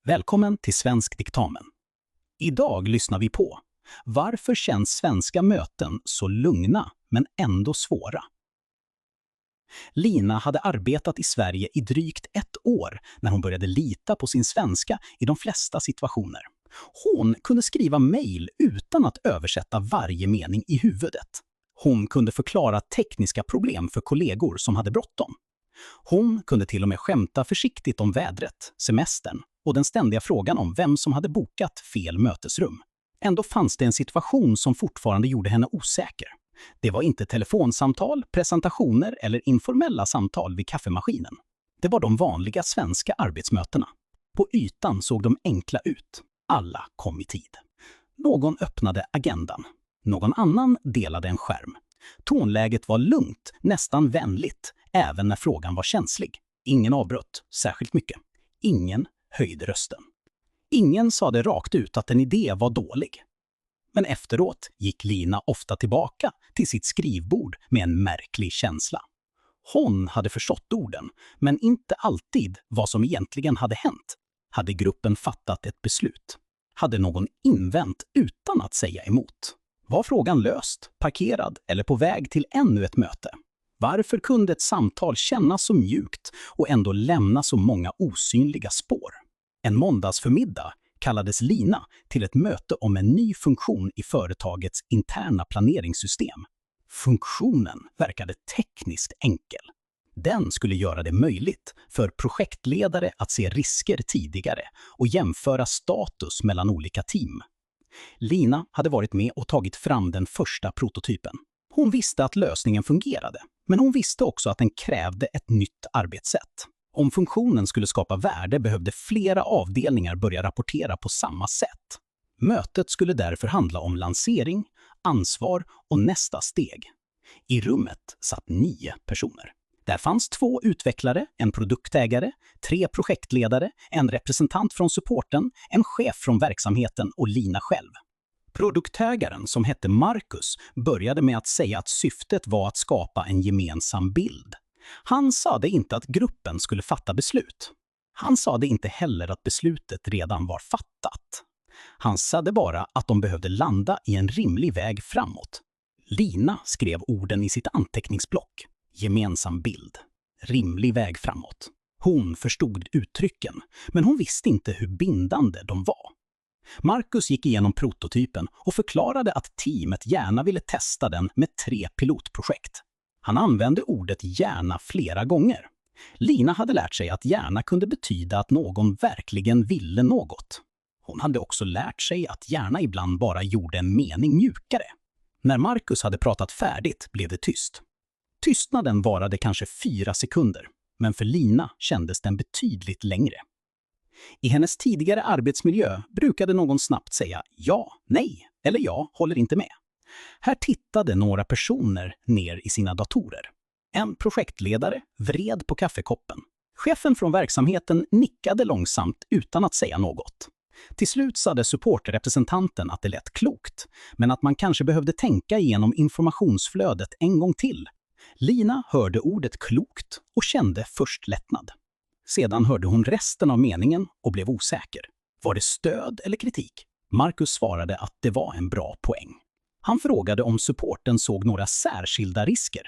Välkommen till Svensk diktamen. Idag lyssnar vi på: varför känns svenska möten så lugna men ändå svåra? Lina hade arbetat i Sverige i drygt 1 år när hon började lita på sin svenska i de flesta situationer. Hon kunde skriva mejl utan att översätta varje mening i huvudet. Hon kunde förklara tekniska problem för kollegor som hade bråttom. Hon kunde till och med skämta försiktigt om vädret, semestern och den ständiga frågan om vem som hade bokat fel mötesrum. Ändå fanns det en situation som fortfarande gjorde henne osäker. Det var inte telefonsamtal, presentationer eller informella samtal vid kaffemaskinen. Det var de vanliga svenska arbetsmötena. På ytan såg de enkla ut. Alla kom i tid. Någon öppnade agendan. Någon annan delade en skärm. Tonläget var lugnt, nästan vänligt, även när frågan var känslig. Ingen avbröt särskilt mycket. Ingen höjde rösten. Ingen sa det rakt ut att en idé var dålig. Men efteråt gick Lina ofta tillbaka till sitt skrivbord med en märklig känsla. Hon hade förstått orden, men inte alltid vad som egentligen hade hänt. Hade gruppen fattat ett beslut? Hade någon invänt utan att säga emot? Var frågan löst, parkerad eller på väg till ännu ett möte? Varför kunde ett samtal kännas så mjukt och ändå lämna så många osynliga spår? En måndagsförmiddag kallades Lina till ett möte om en ny funktion i företagets interna planeringssystem. Funktionen verkade tekniskt enkel. Den skulle göra det möjligt för projektledare att se risker tidigare och jämföra status mellan olika team. Lina hade varit med och tagit fram den första prototypen. Hon visste att lösningen fungerade, men hon visste också att den krävde ett nytt arbetssätt. Om funktionen skulle skapa värde behövde flera avdelningar börja rapportera på samma sätt. Mötet skulle därför handla om lansering, ansvar och nästa steg. I rummet satt 9 personer. Där fanns 2 utvecklare, en produktägare, 3 projektledare, en representant från supporten, en chef från verksamheten och Lina själv. Produktägaren, som hette Marcus, började med att säga att syftet var att skapa en gemensam bild. Han sade inte att gruppen skulle fatta beslut. Han sade inte heller att beslutet redan var fattat. Han sade bara att de behövde landa i en rimlig väg framåt. Lina skrev orden i sitt anteckningsblock. Gemensam bild. Rimlig väg framåt. Hon förstod uttrycken, men hon visste inte hur bindande de var. Marcus gick igenom prototypen och förklarade att teamet gärna ville testa den med 3 pilotprojekt. Han använde ordet gärna flera gånger. Lina hade lärt sig att gärna kunde betyda att någon verkligen ville något. Hon hade också lärt sig att gärna ibland bara gjorde en mening mjukare. När Marcus hade pratat färdigt blev det tyst. Tystnaden varade kanske 4 sekunder, men för Lina kändes den betydligt längre. I hennes tidigare arbetsmiljö brukade någon snabbt säga ja, nej eller ja, håller inte med. Här tittade några personer ner i sina datorer. En projektledare vred på kaffekoppen. Chefen från verksamheten nickade långsamt utan att säga något. Till slut sade supportrepresentanten att det lät klokt, men att man kanske behövde tänka igenom informationsflödet en gång till. Lina hörde ordet klokt och kände först lättnad. Sedan hörde hon resten av meningen och blev osäker. Var det stöd eller kritik? Marcus svarade att det var en bra poäng. Han frågade om supporten såg några särskilda risker.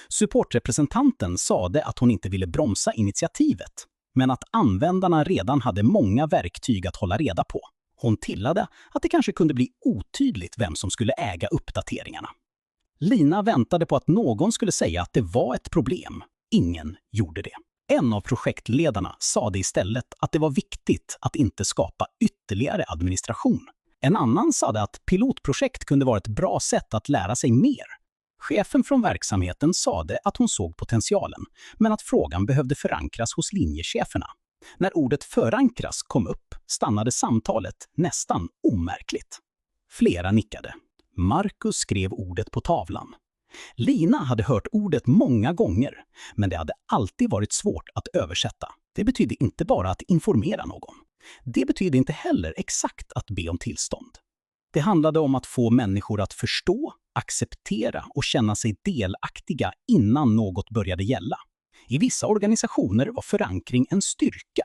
Supportrepresentanten sade att hon inte ville bromsa initiativet, men att användarna redan hade många verktyg att hålla reda på. Hon tillade att det kanske kunde bli otydligt vem som skulle äga uppdateringarna. Lina väntade på att någon skulle säga att det var ett problem. Ingen gjorde det. En av projektledarna sade istället att det var viktigt att inte skapa ytterligare administration. En annan sade att pilotprojekt kunde vara ett bra sätt att lära sig mer. Chefen från verksamheten sade att hon såg potentialen, men att frågan behövde förankras hos linjecheferna. När ordet förankras kom upp stannade samtalet nästan omärkligt. Flera nickade. Marcus skrev ordet på tavlan. Lina hade hört ordet många gånger, men det hade alltid varit svårt att översätta. Det betydde inte bara att informera någon. Det betydde inte heller exakt att be om tillstånd. Det handlade om att få människor att förstå, acceptera och känna sig delaktiga innan något började gälla. I vissa organisationer var förankring en styrka.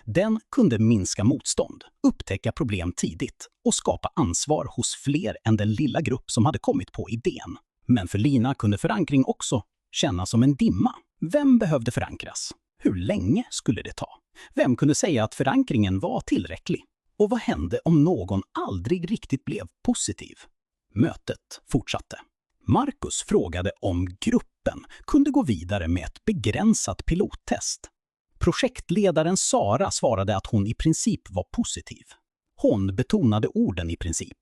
Den kunde minska motstånd, upptäcka problem tidigt och skapa ansvar hos fler än den lilla grupp som hade kommit på idén. Men för Lina kunde förankring också kännas som en dimma. Vem behövde förankras? Hur länge skulle det ta? Vem kunde säga att förankringen var tillräcklig? Och vad hände om någon aldrig riktigt blev positiv? Mötet fortsatte. Marcus frågade om gruppen kunde gå vidare med ett begränsat pilottest. Projektledaren Sara svarade att hon i princip var positiv. Hon betonade orden i princip.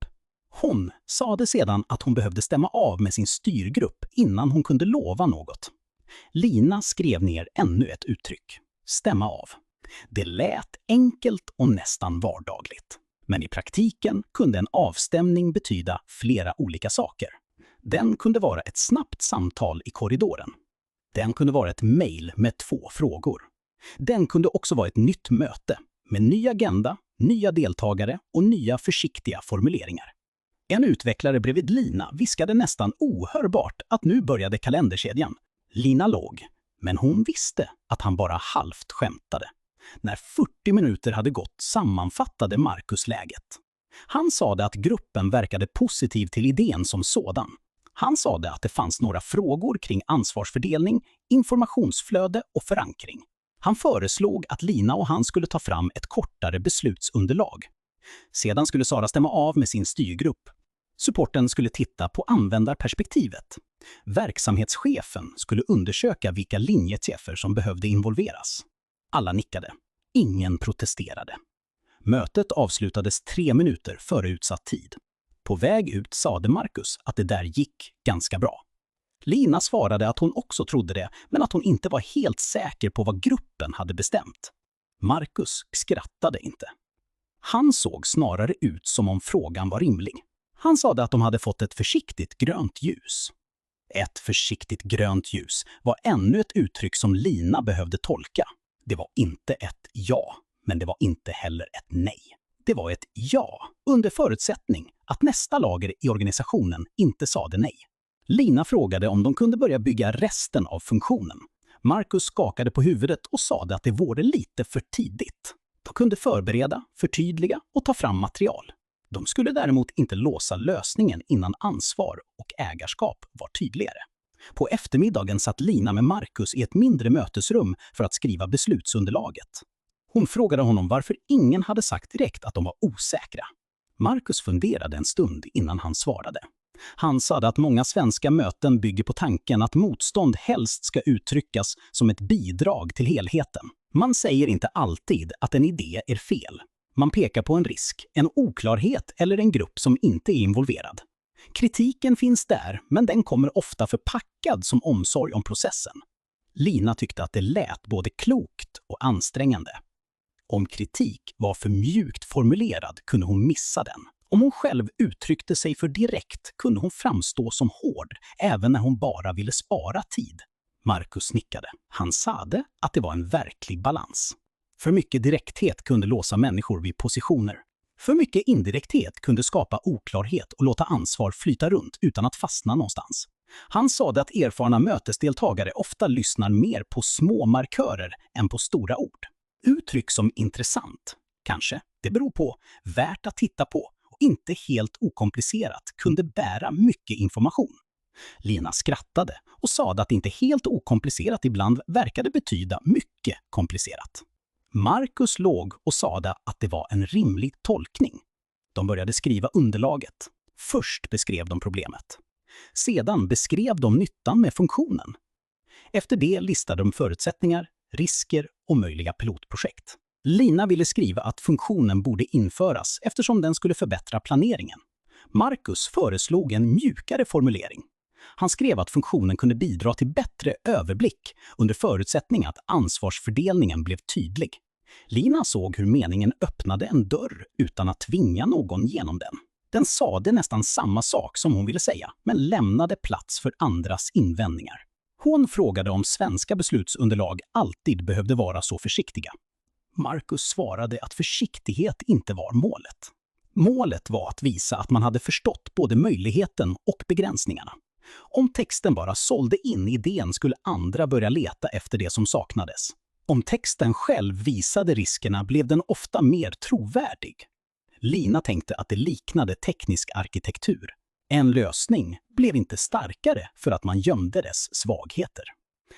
Hon sade sedan att hon behövde stämma av med sin styrgrupp innan hon kunde lova något. Lina skrev ner ännu ett uttryck. Stämma av. Det lät enkelt och nästan vardagligt. Men i praktiken kunde en avstämning betyda flera olika saker. Den kunde vara ett snabbt samtal i korridoren. Den kunde vara ett mejl med 2 frågor. Den kunde också vara ett nytt möte med ny agenda, nya deltagare och nya försiktiga formuleringar. En utvecklare bredvid Lina viskade nästan ohörbart att nu började kalenderkedjan. Lina låg, men hon visste att han bara halvt skämtade. När 40 minuter hade gått sammanfattade Marcus läget. Han sade att gruppen verkade positiv till idén som sådan. Han sade att det fanns några frågor kring ansvarsfördelning, informationsflöde och förankring. Han föreslog att Lina och han skulle ta fram ett kortare beslutsunderlag. Sedan skulle Sara stämma av med sin styrgrupp. Supporten skulle titta på användarperspektivet. Verksamhetschefen skulle undersöka vilka linjechefer som behövde involveras. Alla nickade. Ingen protesterade. Mötet avslutades 3 minuter före utsatt tid. På väg ut sade Marcus att det där gick ganska bra. Lina svarade att hon också trodde det, men att hon inte var helt säker på vad gruppen hade bestämt. Marcus skrattade inte. Han såg snarare ut som om frågan var rimlig. Han sade att de hade fått ett försiktigt grönt ljus. Ett försiktigt grönt ljus var ännu ett uttryck som Lina behövde tolka. Det var inte ett ja, men det var inte heller ett nej. Det var ett ja, under förutsättning att nästa lager i organisationen inte sade nej. Lina frågade om de kunde börja bygga resten av funktionen. Marcus skakade på huvudet och sade att det vore lite för tidigt. De kunde förbereda, förtydliga och ta fram material. De skulle däremot inte låsa lösningen innan ansvar och ägarskap var tydligare. På eftermiddagen satt Lina med Marcus i ett mindre mötesrum för att skriva beslutsunderlaget. Hon frågade honom varför ingen hade sagt direkt att de var osäkra. Marcus funderade en stund innan han svarade. Han sa att många svenska möten bygger på tanken att motstånd helst ska uttryckas som ett bidrag till helheten. Man säger inte alltid att en idé är fel. Man pekar på en risk, en oklarhet eller en grupp som inte är involverad. Kritiken finns där, men den kommer ofta förpackad som omsorg om processen. Lina tyckte att det lät både klokt och ansträngande. Om kritik var för mjukt formulerad kunde hon missa den. Om hon själv uttryckte sig för direkt kunde hon framstå som hård, även när hon bara ville spara tid. Marcus nickade. Han sade att det var en verklig balans. För mycket direkthet kunde låsa människor vid positioner. För mycket indirekthet kunde skapa oklarhet och låta ansvar flyta runt utan att fastna någonstans. Han sade att erfarna mötesdeltagare ofta lyssnar mer på små markörer än på stora ord. Uttryck som intressant, kanske, det beror på, värt att titta på och inte helt okomplicerat kunde bära mycket information. Lina skrattade och sade att inte helt okomplicerat ibland verkade betyda mycket komplicerat. Marcus låg och sade att det var en rimlig tolkning. De började skriva underlaget. Först beskrev de problemet. Sedan beskrev de nyttan med funktionen. Efter det listade de förutsättningar, risker och möjliga pilotprojekt. Lina ville skriva att funktionen borde införas eftersom den skulle förbättra planeringen. Marcus föreslog en mjukare formulering. Han skrev att funktionen kunde bidra till bättre överblick under förutsättning att ansvarsfördelningen blev tydlig. Lina såg hur meningen öppnade en dörr utan att tvinga någon genom den. Den sade nästan samma sak som hon ville säga, men lämnade plats för andras invändningar. Hon frågade om svenska beslutsunderlag alltid behövde vara så försiktiga. Marcus svarade att försiktighet inte var målet. Målet var att visa att man hade förstått både möjligheten och begränsningarna. Om texten bara sålde in idén skulle andra börja leta efter det som saknades. Om texten själv visade riskerna blev den ofta mer trovärdig. Lina tänkte att det liknade teknisk arkitektur. En lösning blev inte starkare för att man gömde dess svagheter.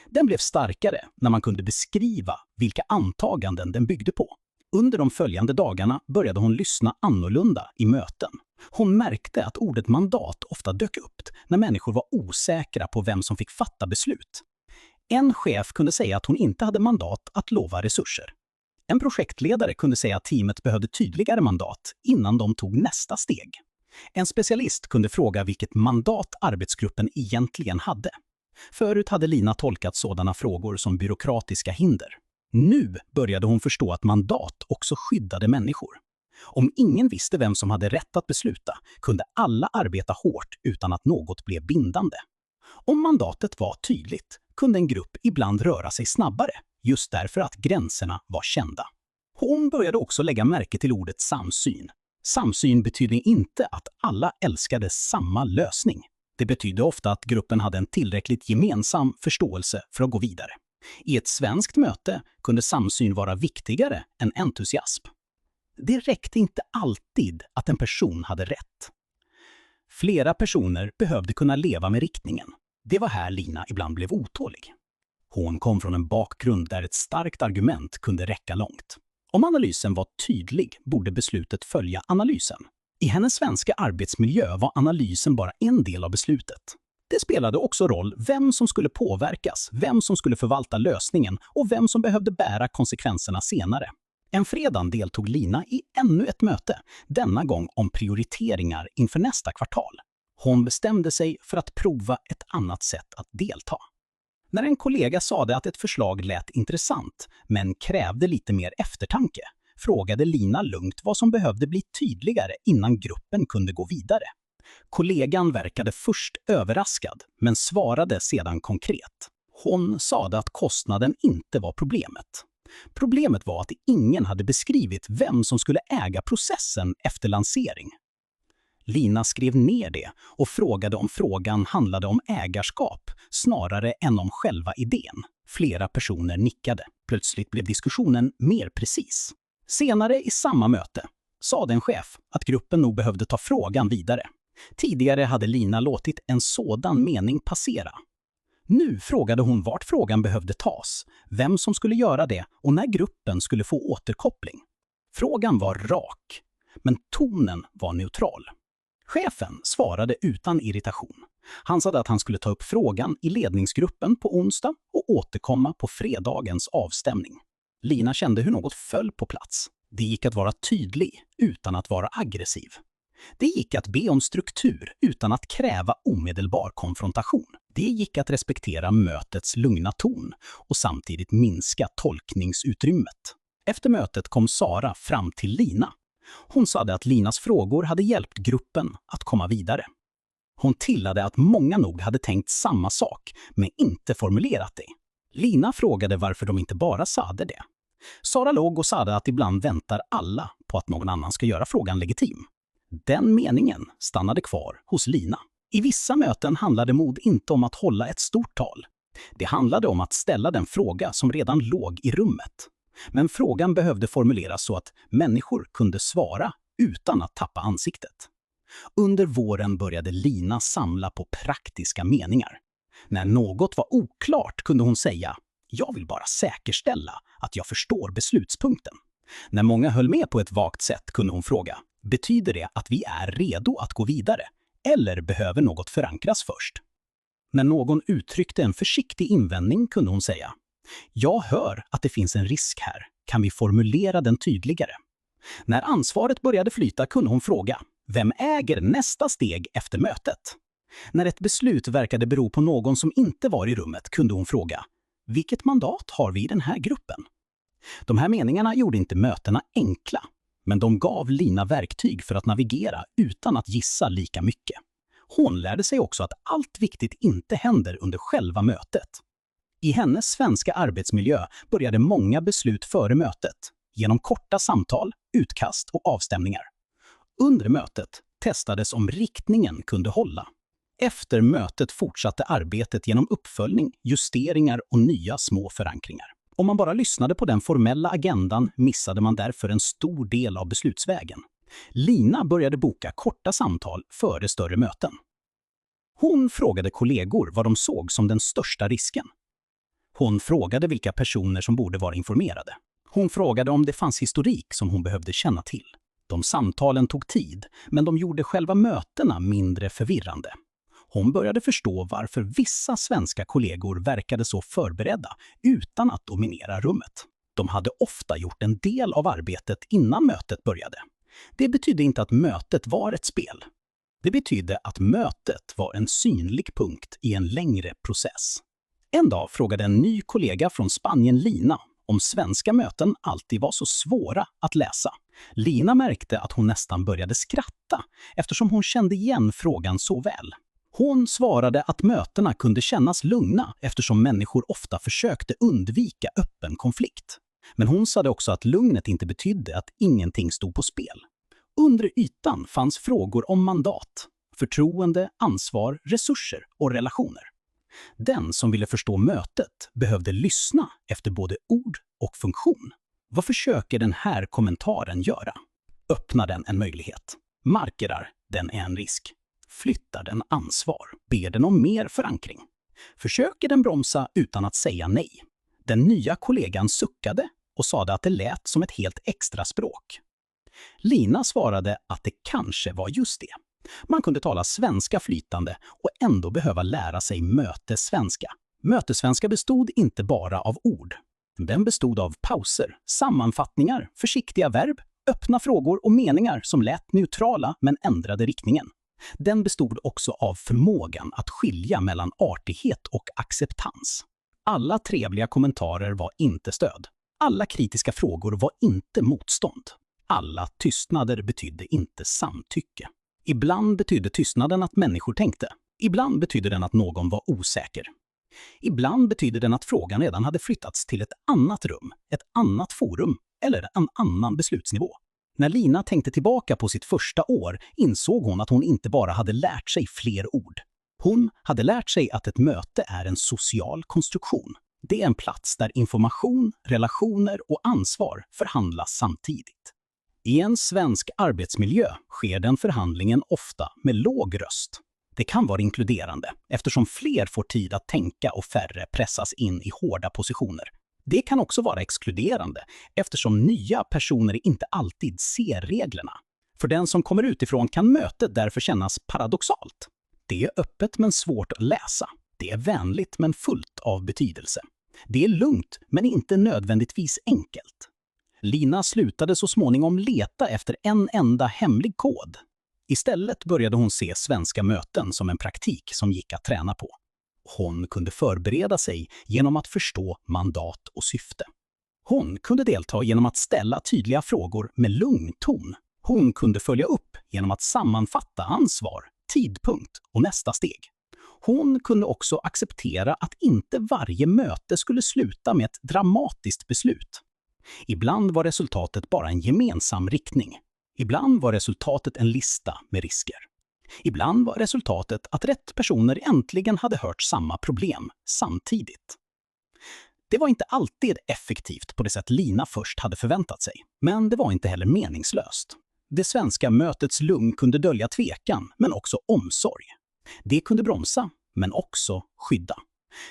Den blev starkare när man kunde beskriva vilka antaganden den byggde på. Under de följande dagarna började hon lyssna annorlunda i möten. Hon märkte att ordet mandat ofta dök upp när människor var osäkra på vem som fick fatta beslut. En chef kunde säga att hon inte hade mandat att lova resurser. En projektledare kunde säga att teamet behövde tydligare mandat innan de tog nästa steg. En specialist kunde fråga vilket mandat arbetsgruppen egentligen hade. Förut hade Lina tolkat sådana frågor som byråkratiska hinder. Nu började hon förstå att mandat också skyddade människor. Om ingen visste vem som hade rätt att besluta kunde alla arbeta hårt utan att något blev bindande. Om mandatet var tydligt kunde en grupp ibland röra sig snabbare, just därför att gränserna var kända. Hon började också lägga märke till ordet samsyn. Samsyn betyder inte att alla älskade samma lösning. Det betydde ofta att gruppen hade en tillräckligt gemensam förståelse för att gå vidare. I ett svenskt möte kunde samsyn vara viktigare än entusiasm. Det räckte inte alltid att en person hade rätt. Flera personer behövde kunna leva med riktningen. Det var här Lina ibland blev otålig. Hon kom från en bakgrund där ett starkt argument kunde räcka långt. Om analysen var tydlig borde beslutet följa analysen. I hennes svenska arbetsmiljö var analysen bara en del av beslutet. Det spelade också roll vem som skulle påverkas, vem som skulle förvalta lösningen och vem som behövde bära konsekvenserna senare. En fredag deltog Lina i ännu ett möte, denna gång om prioriteringar inför nästa kvartal. Hon bestämde sig för att prova ett annat sätt att delta. När en kollega sade att ett förslag lät intressant men krävde lite mer eftertanke, frågade Lina lugnt vad som behövde bli tydligare innan gruppen kunde gå vidare. Kollegan verkade först överraskad men svarade sedan konkret. Hon sade att kostnaden inte var problemet. Problemet var att ingen hade beskrivit vem som skulle äga processen efter lansering. Lina skrev ner det och frågade om frågan handlade om ägarskap snarare än om själva idén. Flera personer nickade. Plötsligt blev diskussionen mer precis. Senare i samma möte sade en chef att gruppen nog behövde ta frågan vidare. Tidigare hade Lina låtit en sådan mening passera. Nu frågade hon vart frågan behövde tas, vem som skulle göra det och när gruppen skulle få återkoppling. Frågan var rak, men tonen var neutral. Chefen svarade utan irritation. Han sa att han skulle ta upp frågan i ledningsgruppen på onsdag och återkomma på fredagens avstämning. Lina kände hur något föll på plats. Det gick att vara tydlig utan att vara aggressiv. Det gick att be om struktur utan att kräva omedelbar konfrontation. Det gick att respektera mötets lugna ton och samtidigt minska tolkningsutrymmet. Efter mötet kom Sara fram till Lina. Hon sade att Linas frågor hade hjälpt gruppen att komma vidare. Hon tillade att många nog hade tänkt samma sak men inte formulerat det. Lina frågade varför de inte bara sade det. Sara låg och sade att ibland väntar alla på att någon annan ska göra frågan legitim. Den meningen stannade kvar hos Lina. I vissa möten handlade mod inte om att hålla ett stort tal. Det handlade om att ställa den fråga som redan låg i rummet. Men frågan behövde formuleras så att människor kunde svara utan att tappa ansiktet. Under våren började Lina samla på praktiska meningar. När något var oklart kunde hon säga: "Jag vill bara säkerställa att jag förstår beslutspunkten." När många höll med på ett vagt sätt kunde hon fråga: "Betyder det att vi är redo att gå vidare? Eller behöver något förankras först?" När någon uttryckte en försiktig invändning kunde hon säga: "Jag hör att det finns en risk här. Kan vi formulera den tydligare?" När ansvaret började flyta kunde hon fråga: "Vem äger nästa steg efter mötet?" När ett beslut verkade bero på någon som inte var i rummet kunde hon fråga: "Vilket mandat har vi i den här gruppen?" De här meningarna gjorde inte mötena enkla, men de gav Lina verktyg för att navigera utan att gissa lika mycket. Hon lärde sig också att allt viktigt inte händer under själva mötet. I hennes svenska arbetsmiljö började många beslut före mötet, genom korta samtal, utkast och avstämningar. Under mötet testades om riktningen kunde hålla. Efter mötet fortsatte arbetet genom uppföljning, justeringar och nya små förankringar. Om man bara lyssnade på den formella agendan missade man därför en stor del av beslutsvägen. Lina började boka korta samtal före större möten. Hon frågade kollegor vad de såg som den största risken. Hon frågade vilka personer som borde vara informerade. Hon frågade om det fanns historik som hon behövde känna till. De samtalen tog tid, men de gjorde själva mötena mindre förvirrande. Hon började förstå varför vissa svenska kollegor verkade så förberedda utan att dominera rummet. De hade ofta gjort en del av arbetet innan mötet började. Det betydde inte att mötet var ett spel. Det betydde att mötet var en synlig punkt i en längre process. En dag frågade en ny kollega från Spanien, Lina, om svenska möten alltid var så svåra att läsa. Lina märkte att hon nästan började skratta eftersom hon kände igen frågan så väl. Hon svarade att mötena kunde kännas lugna eftersom människor ofta försökte undvika öppen konflikt. Men hon sade också att lugnet inte betydde att ingenting stod på spel. Under ytan fanns frågor om mandat, förtroende, ansvar, resurser och relationer. Den som ville förstå mötet behövde lyssna efter både ord och funktion. Vad försöker den här kommentaren göra? Öppnar den en möjlighet? Markerar den en risk? Flyttar den ansvar? Ber den om mer förankring? Försöker den bromsa utan att säga nej? Den nya kollegan suckade och sade att det lät som ett helt extra språk. Lina svarade att det kanske var just det. Man kunde tala svenska flytande och ändå behöva lära sig mötessvenska. Mötessvenska bestod inte bara av ord. Den bestod av pauser, sammanfattningar, försiktiga verb, öppna frågor och meningar som lät neutrala men ändrade riktningen. Den bestod också av förmågan att skilja mellan artighet och acceptans. Alla trevliga kommentarer var inte stöd. Alla kritiska frågor var inte motstånd. Alla tystnader betydde inte samtycke. Ibland betydde tystnaden att människor tänkte. Ibland betydde den att någon var osäker. Ibland betydde den att frågan redan hade flyttats till ett annat rum, ett annat forum eller en annan beslutsnivå. När Lina tänkte tillbaka på sitt första år insåg hon att hon inte bara hade lärt sig fler ord. Hon hade lärt sig att ett möte är en social konstruktion. Det är en plats där information, relationer och ansvar förhandlas samtidigt. I en svensk arbetsmiljö sker den förhandlingen ofta med låg röst. Det kan vara inkluderande eftersom fler får tid att tänka och färre pressas in i hårda positioner. Det kan också vara exkluderande eftersom nya personer inte alltid ser reglerna. För den som kommer utifrån kan mötet därför kännas paradoxalt. Det är öppet men svårt att läsa. Det är vänligt men fullt av betydelse. Det är lugnt men inte nödvändigtvis enkelt. Lina slutade så småningom leta efter en enda hemlig kod. Istället började hon se svenska möten som en praktik som gick att träna på. Hon kunde förbereda sig genom att förstå mandat och syfte. Hon kunde delta genom att ställa tydliga frågor med lugn ton. Hon kunde följa upp genom att sammanfatta ansvar, tidpunkt och nästa steg. Hon kunde också acceptera att inte varje möte skulle sluta med ett dramatiskt beslut. Ibland var resultatet bara en gemensam riktning. Ibland var resultatet en lista med risker. Ibland var resultatet att rätt personer äntligen hade hört samma problem samtidigt. Det var inte alltid effektivt på det sätt Lina först hade förväntat sig, men det var inte heller meningslöst. Det svenska mötets lugn kunde dölja tvekan, men också omsorg. Det kunde bromsa, men också skydda.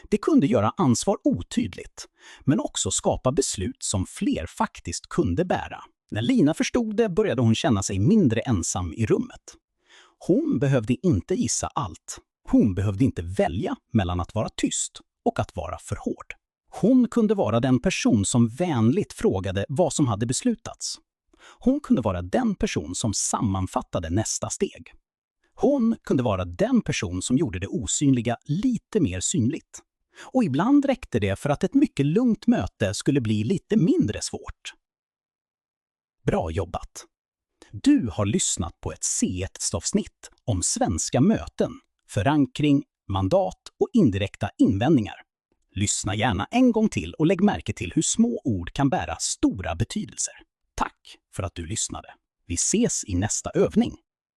Det kunde göra ansvar otydligt, men också skapa beslut som fler faktiskt kunde bära. När Lina förstod det började hon känna sig mindre ensam i rummet. Hon behövde inte gissa allt. Hon behövde inte välja mellan att vara tyst och att vara för hård. Hon kunde vara den person som vänligt frågade vad som hade beslutats. Hon kunde vara den person som sammanfattade nästa steg. Hon kunde vara den person som gjorde det osynliga lite mer synligt. Och ibland räckte det för att ett mycket lugnt möte skulle bli lite mindre svårt. Bra jobbat! Du har lyssnat på ett C1-avsnitt om svenska möten, förankring, mandat och indirekta invändningar. Lyssna gärna en gång till och lägg märke till hur små ord kan bära stora betydelser. Tack för att du lyssnade. Vi ses i nästa övning.